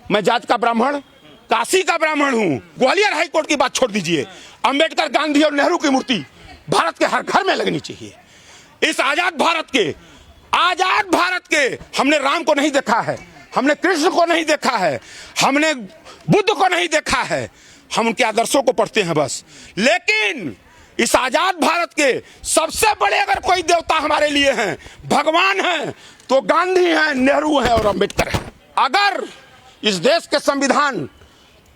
मैं जात का ब्राह्मण, काशी का ब्राह्मण हूँ। ग्वालियर हाई कोर्ट की बात छोड़ दीजिए, अंबेडकर, गांधी और नेहरू की मूर्ति भारत के हर घर में लगनी चाहिए। इस आजाद भारत के हमने राम को नहीं देखा है, हमने कृष्ण को नहीं देखा है, हमने बुद्ध को नहीं देखा है, हम उनके आदर्शों को पढ़ते हैं बस। लेकिन इस आजाद भारत के सबसे बड़े अगर कोई देवता हमारे लिए हैं, भगवान हैं, तो गांधी हैं, नेहरू हैं और अंबेडकर हैं। अगर इस देश के संविधान,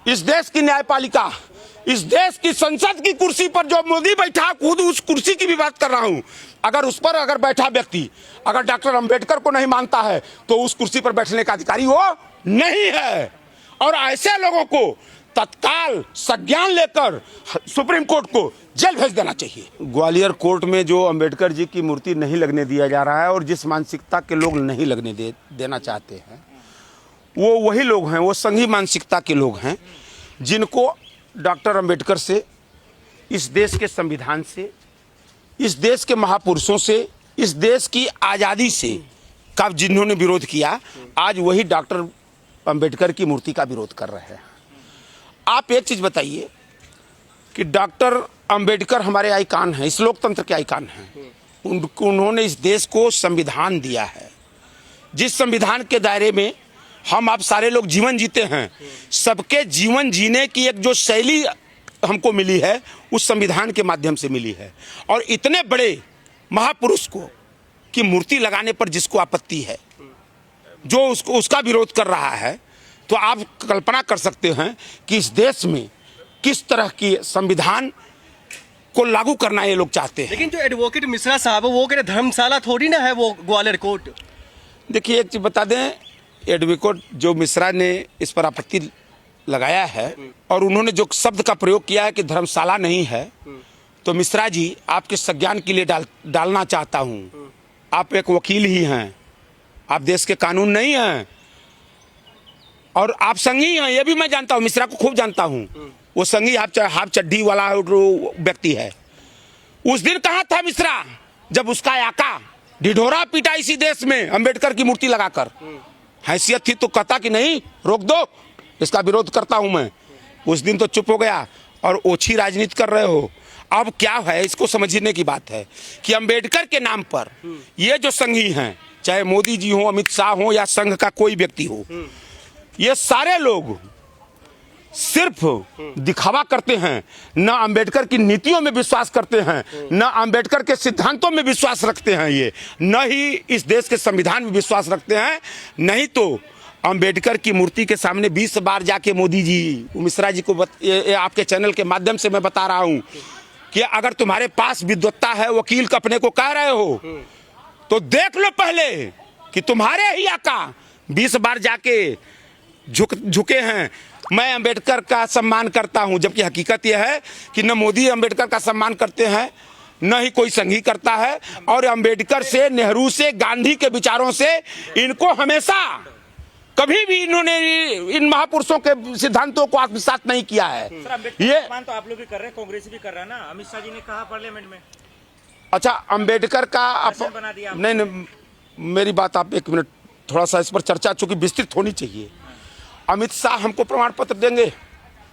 इस देश की न्यायपालिका, इस देश की संसद की कुर्सी पर जो मोदी बैठा, खुद उस कुर्सी की भी बात कर रहा हूं, अगर उस पर अगर बैठा व्यक्ति अगर डॉक्टर अंबेडकर को नहीं मानता है तो उस कुर्सी पर बैठने का अधिकारी वो नहीं है। और ऐसे लोगों को तत्काल संज्ञान लेकर सुप्रीम कोर्ट को जेल भेज देना चाहिए। ग्वालियर कोर्ट में जो अंबेडकर जी की मूर्ति नहीं लगने दिया जा रहा है और जिस मानसिकता के लोग नहीं लगने देना चाहते हैं, वो वही लोग हैं, वो संघी मानसिकता के लोग हैं, जिनको डॉक्टर अंबेडकर से, इस देश के संविधान से, इस देश के महापुरुषों से, इस देश की आज़ादी से कब जिन्होंने विरोध किया, आज वही डॉक्टर अंबेडकर की मूर्ति का विरोध कर रहे हैं। आप एक चीज़ बताइए कि डॉक्टर अंबेडकर हमारे आइकान हैं, इस लोकतंत्र के आइकान हैं। उन्होंने इस देश को संविधान दिया है, जिस संविधान के दायरे में हम आप सारे लोग जीवन जीते हैं। सबके जीवन जीने की एक जो शैली हमको मिली है, उस संविधान के माध्यम से मिली है। और इतने बड़े महापुरुष को की मूर्ति लगाने पर जिसको आपत्ति है, जो उसका विरोध कर रहा है, तो आप कल्पना कर सकते हैं कि इस देश में किस तरह की संविधान को लागू करना ये लोग चाहते हैं। लेकिन जो एडवोकेट मिश्रा साहब, वो कह रहे धर्मशाला थोड़ी ना है वो ग्वालियर कोर्ट। देखिए एक चीज बता दें, एडवोकेट जो मिश्रा ने इस पर आपत्ति लगाया है और उन्होंने जो शब्द का प्रयोग किया है कि धर्मशाला नहीं है, तो मिश्रा जी आपके संज्ञान के लिए डालना चाहता हूं, आप एक वकील ही हैं, आप देश के कानून नहीं हैं और आप संघी हैं, ये भी मैं जानता हूं, मिश्रा को खूब जानता हूं। वो संघी हाफ चड्डी वाला व्यक्ति है। उस दिन कहां था मिश्रा जब उसका आका ढिढोरा पीटा इसी देश में अंबेडकर की मूर्ति लगाकर? हैसियत थी तो कहता कि नहीं, रोक दो, इसका विरोध करता हूं मैं। उस दिन तो चुप हो गया और ओछी राजनीति कर रहे हो। अब क्या है, इसको समझने की बात है कि अंबेडकर के नाम पर ये जो संघी हैं, चाहे मोदी जी हो, अमित शाह हो या संघ का कोई व्यक्ति हो, ये सारे लोग सिर्फ दिखावा करते हैं, न अंबेडकर की नीतियों में विश्वास करते हैं, न अंबेडकर के सिद्धांतों में विश्वास रखते हैं, ये न ही इस देश के संविधान में विश्वास रखते हैं। नहीं तो अंबेडकर की मूर्ति के सामने 20 बार जाके मोदी जी, मिश्रा जी को आपके चैनल के माध्यम से मैं बता रहा हूं कि अगर तुम्हारे पास विद्वत्ता है, वकील का अपने को कह रहे हो, तो देख लो पहले कि तुम्हारे ही आका 20 बार जाके झुके हैं। मैं अंबेडकर का सम्मान करता हूं, जबकि हकीकत यह है कि न मोदी अंबेडकर का सम्मान करते हैं, न ही कोई संघी करता है। और अंबेडकर से, नेहरू से, गांधी के विचारों से इनको हमेशा कभी भी इन्होंने इन महापुरुषों के सिद्धांतों को आत्मसात नहीं किया है। ये तो आप लोग भी कर रहे हैं, कांग्रेस भी कर रहा है ना। अमित शाह जी ने कहा पार्लियामेंट में। अच्छा, अंबेडकर का आप नहीं, मेरी बात आप एक मिनट, थोड़ा सा इस पर चर्चा चूंकि विस्तृत होनी चाहिए। अमित शाह हमको प्रमाण पत्र देंगे?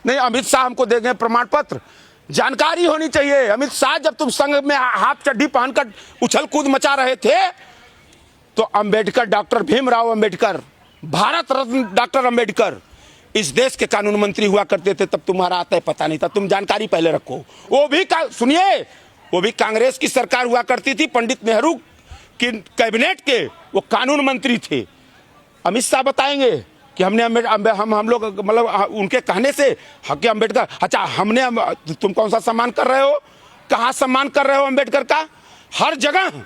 नहीं, अमित शाह हमको देंगे प्रमाण पत्र? जानकारी होनी चाहिए। अमित शाह जब तुम संघ में हाफ चड्डी पहनकर उछल कूद मचा रहे थे, तो अंबेडकर, डॉक्टर भीमराव अंबेडकर, भारत रत्न डॉक्टर अंबेडकर इस देश के कानून मंत्री हुआ करते थे, तब तुम्हारा आता है पता नहीं था। तुम जानकारी पहले रखो। वो भी सुनिए, वो भी कांग्रेस की सरकार हुआ करती थी, पंडित नेहरू की कैबिनेट के वो कानून मंत्री थे। अमित शाह बताएंगे कि हमने हम लोग मतलब उनके कहने से हक अंबेडकर। अच्छा, हमने, तुम कौन सा सम्मान कर रहे हो, कहाँ सम्मान कर रहे हो अंबेडकर का? हर जगह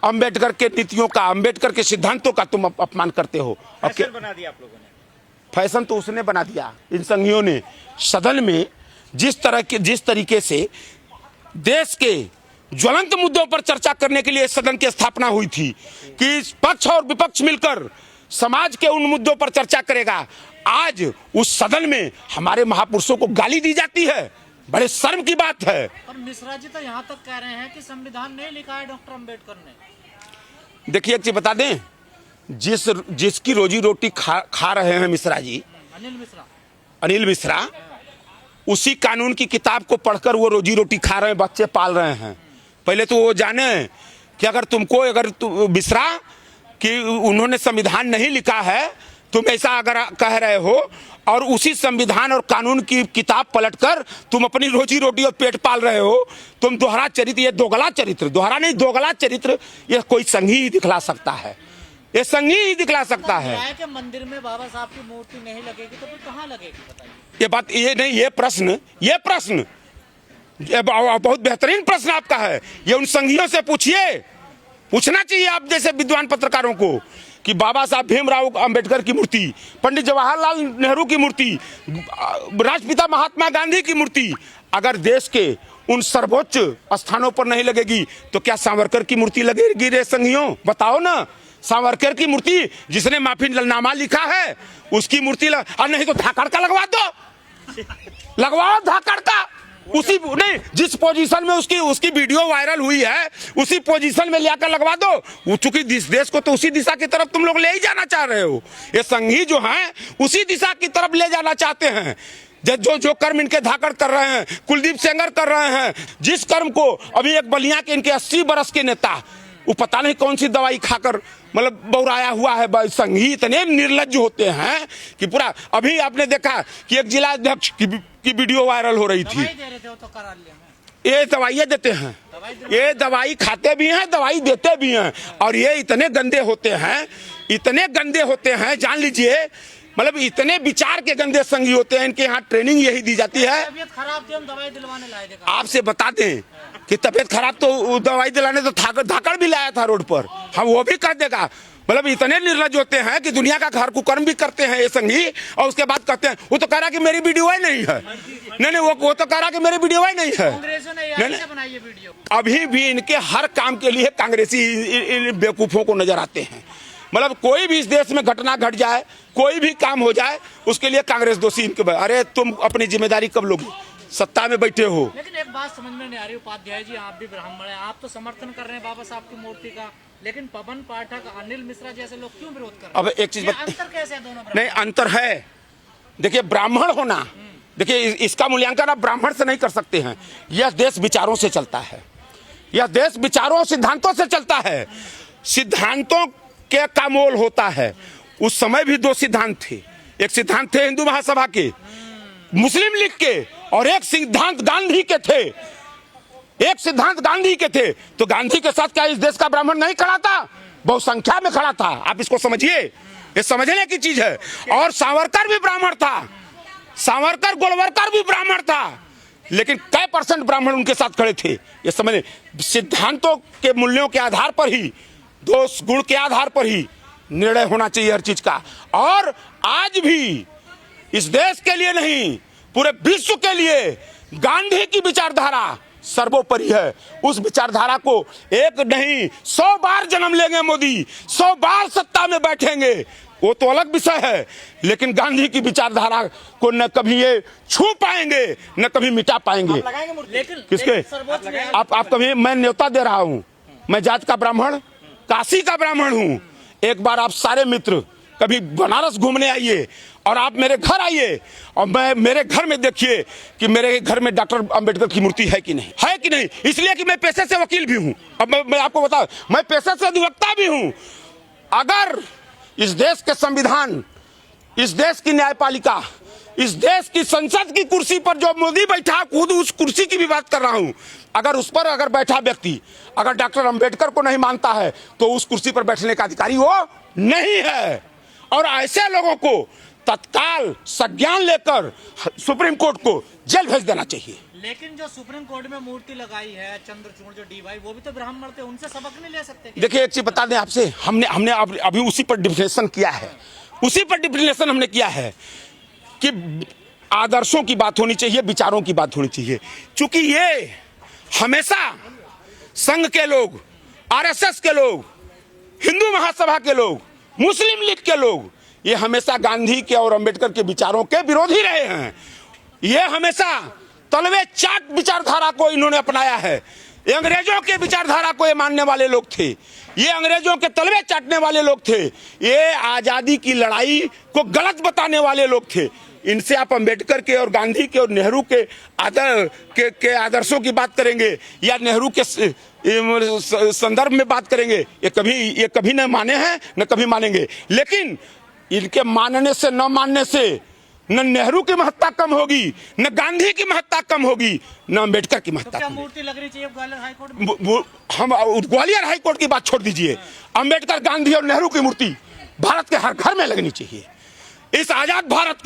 अंबेडकर के नीतियों का, अंबेडकर के सिद्धांतों का तुम अपमान करते हो। फैशन बना दिया आप लोगों ने। फैशन तो उसने बना दिया, इन संघियों ने। सदन में जिस तरीके से देश के ज्वलंत मुद्दों पर चर्चा करने के लिए सदन की स्थापना हुई थी कि पक्ष और विपक्ष मिलकर समाज के उन मुद्दों पर चर्चा करेगा, आज उस सदन में हमारे महापुरुषों को गाली दी जाती है। बड़े शर्म की बात है। और मिश्रा जी तो यहाँ तक कह रहे हैं कि संविधान नहीं लिखा है डॉक्टर अंबेडकर ने। देखिए एक चीज बता दें, जिसकी रोजी रोटी खा रहे हैं मिश्रा जी, अनिल मिश्रा उसी कानून की किताब को पढ़कर वो रोजी रोटी खा रहे हैं, बच्चे पाल रहे हैं। पहले तो वो जाने कि अगर मिश्रा कि उन्होंने संविधान नहीं लिखा है, तुम ऐसा अगर कह रहे हो और उसी संविधान और कानून की किताब पलटकर तुम अपनी रोजी रोटी और पेट पाल रहे हो, तुम दोहरा चरित्र, ये दोगला चरित्र, दोहरा नहीं दोगला चरित्र, ये कोई संघी ही दिखला सकता है, ये संघी ही दिखला सकता है। के मंदिर में बाबा साहब की मूर्ति नहीं लगेगी तो फिर कहाँ लगेगी बताइए? ये बात ये नहीं, ये प्रश्न बहुत बेहतरीन प्रश्न आपका है। ये उन संघियों से पूछना चाहिए आप जैसे विद्वान पत्रकारों को कि बाबा साहब भीमराव अंबेडकर की मूर्ति, पंडित जवाहरलाल नेहरू की मूर्ति, राष्ट्रपिता महात्मा गांधी की मूर्ति अगर देश के उन सर्वोच्च स्थानों पर नहीं लगेगी तो क्या सावरकर की मूर्ति लगेगी रे संघियों? बताओ ना, सावरकर की मूर्ति जिसने माफीनामा लिखा है उसकी मूर्ति और नहीं तो धाकड़ का लगवा दो, लगवाओ धाकड़ का। उसी नहीं, जिस पोजीशन में उसकी वीडियो वायरल हुई है उसी पोजीशन में लेकर लगवा दो। चूंकि देश को तो उसी दिशा की तरफ तुम लोग ले ही जाना चाह रहे हो। ये संघी जो हैं उसी दिशा की तरफ ले जाना चाहते हैं। जो कर्म इनके धाकड़ कर रहे हैं, कुलदीप सेंगर कर रहे हैं, जिस कर्म को अभी एक बलिया के इनके 80 बरस के नेता वो पता नहीं कौन सी दवाई खाकर मतलब बौराया हुआ है। संघी इतने निर्लज्ज होते हैं कि पूरा, अभी आपने देखा कि एक जिला अध्यक्ष की वीडियो वायरल हो रही थी। दे रहे थे तो करा लिया। ये दवाइयाँ देते हैं, ये दवाई खाते भी हैं, दवाई देते भी हैं, और ये इतने गंदे होते हैं, जान लीजिए, मतलब इतने विचार के गंदे संघी होते हैं। इनके यहाँ ट्रेनिंग यही दी जाती है। तबीयत खराब थी, हम दवाई दिलवाने लाए थे। आपसे बता दें कि तबीयत खराब तो दवाई दिलाने तो धाकड़ भी लाया था रोड पर, हम वो भी कर देगा। मतलब इतने निर्लज्ज होते हैं कि दुनिया का घर कुकर्म भी करते हैं ये संघी, और उसके बाद कहते हैं वो तो कह रहा कि मेरी वीडियो ही नहीं है। नहीं, वो तो कह रहा कि मेरी वीडियो ही नहीं है। बनाई ये वीडियो। अभी भी इनके हर काम के लिए कांग्रेसी बेवकूफों को नजर आते हैं। मतलब कोई भी इस देश में घटना घट जाए, कोई भी काम हो जाए, उसके लिए कांग्रेस दोषी इनके। अरे तुम अपनी जिम्मेदारी कब लोगे? सत्ता में बैठे हो। लेकिन एक बात समझ में नहीं आ रही उपाध्याय जी, आप भी ब्राह्मण हैं, आप तो समर्थन कर रहे हैं बाबा साहब की मूर्ति का, लेकिन पवन पाठक, अनिल मिश्रा जैसे लोग क्यों विरोध कर रहे हैं? अब एक चीज अंतर कैसे है दोनों? नहीं, अंतर है। देखिए, ब्राह्मण होना, देखिए इसका मूल्यांकन आप ब्राह्मण से नहीं कर सकते हैं। यह देश विचारों से चलता है, यह देश विचारों और सिद्धांतों से चलता है। सिद्धांतों के का मोल होता है। उस समय भी 2 सिद्धांत थे, एक सिद्धांत थे हिंदू महासभा के, मुस्लिम लीग के, और एक सिद्धांत गांधी के थे। एक सिद्धांत गांधी के थे, तो गांधी के साथ क्या इस देश का ब्राह्मण नहीं खड़ा था? बहुसंख्या में खड़ा था। आप इसको समझिए, ये समझने की चीज है। और सावरकर भी ब्राह्मण था, सावरकर गोलवरकर भी ब्राह्मण था, लेकिन कई % ब्राह्मण उनके साथ खड़े थे। ये समझ, सिद्धांतों के मूल्यों के आधार पर ही, दोष गुण के आधार पर ही निर्णय होना चाहिए हर चीज का। और आज भी इस देश के लिए नहीं, पूरे विश्व के लिए गांधी की विचारधारा सर्वोपरि है। उस विचारधारा को एक नहीं 100 बार जन्म लेंगे मोदी, 100 बार सत्ता में बैठेंगे, वो तो अलग विषय है, लेकिन गांधी की विचारधारा को न कभी ये छू पाएंगे न कभी मिटा पाएंगे। किसके? आप कभी, मैं न्योता दे रहा हूं, मैं जात का ब्राह्मण, काशी का ब्राह्मण हूं। एक बार आप सारे मित्र कभी बनारस घूमने आइए और आप मेरे घर आइए और मेरे घर में देखिए कि मेरे घर में डॉक्टर अंबेडकर की मूर्ति है कि नहीं, है कि नहीं। इसलिए कि मैं पेशे से वकील भी हूं। अब मैं आपको बता, मैं पेशे से अधिवक्ता भी हूं। अगर इस देश के संविधान, इस देश की न्यायपालिका, इस देश की संसद की कुर्सी पर जो मोदी बैठा, खुद उस कुर्सी की भी बात कर रहा हूं, अगर उस पर अगर बैठा व्यक्ति अगर डॉक्टर अंबेडकर को नहीं मानता है तो उस कुर्सी पर बैठने का अधिकारी वो नहीं है। और ऐसे लोगों को तत्काल संज्ञान लेकर सुप्रीम कोर्ट को जेल भेज देना चाहिए। लेकिन जो सुप्रीम कोर्ट में मूर्ति लगाई है चंद्रचूड़, जो डीवाई, वो भी तो ब्राह्मण थे, उनसे सबक नहीं ले सकते? देखिए, एक चीज बता दें आपसे, हमने अभी उसी पर डिफिनेशन किया है, उसी पर डिफिनेशन हमने किया है कि आदर्शों की बात होनी चाहिए, विचारों की बात होनी चाहिए। चूंकि ये हमेशा संघ के लोग, आरएसएस के लोग, हिंदू महासभा के लोग, मुस्लिम लीग के लोग, ये हमेशा गांधी के और अंबेडकर के विचारों के विरोधी रहे हैं। ये हमेशा तलवे चाट विचारधारा को इन्होंने अपनाया है। ये अंग्रेजों के विचारधारा को ये मानने वाले लोग थे, ये अंग्रेजों के तलवे चाटने वाले लोग थे, ये आज़ादी की लड़ाई को गलत बताने वाले लोग थे। इनसे आप अंबेडकर के और गांधी के और नेहरू के आदर्शों की बात करेंगे या नेहरू के संदर्भ में बात करेंगे, ये कभी न माने हैं न कभी मानेंगे। लेकिन इनके मानने से न मानने से न नेहरू की महत्ता कम होगी, न गांधी की महत्ता कम होगी, न अंबेडकर की महत्ता क्या कम होगी। मूर्ति लग रही चाहिए ग्वालियर हाईकोर्ट में? हम ग्वालियर हाईकोर्ट की बात छोड़ दीजिए, अंबेडकर, गांधी और नेहरू की मूर्ति भारत के हर घर में लगनी चाहिए। इस आजाद भारत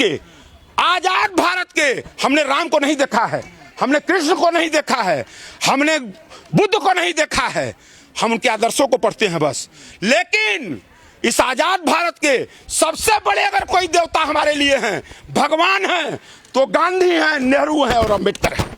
के हमने राम को नहीं देखा है, हमने कृष्ण को नहीं देखा है, हमने बुद्ध को नहीं देखा है, हम उनके आदर्शों को पढ़ते हैं बस। लेकिन इस आजाद भारत के सबसे बड़े अगर कोई देवता हमारे लिए हैं, भगवान हैं, तो गांधी हैं, नेहरू हैं और अंबेडकर हैं।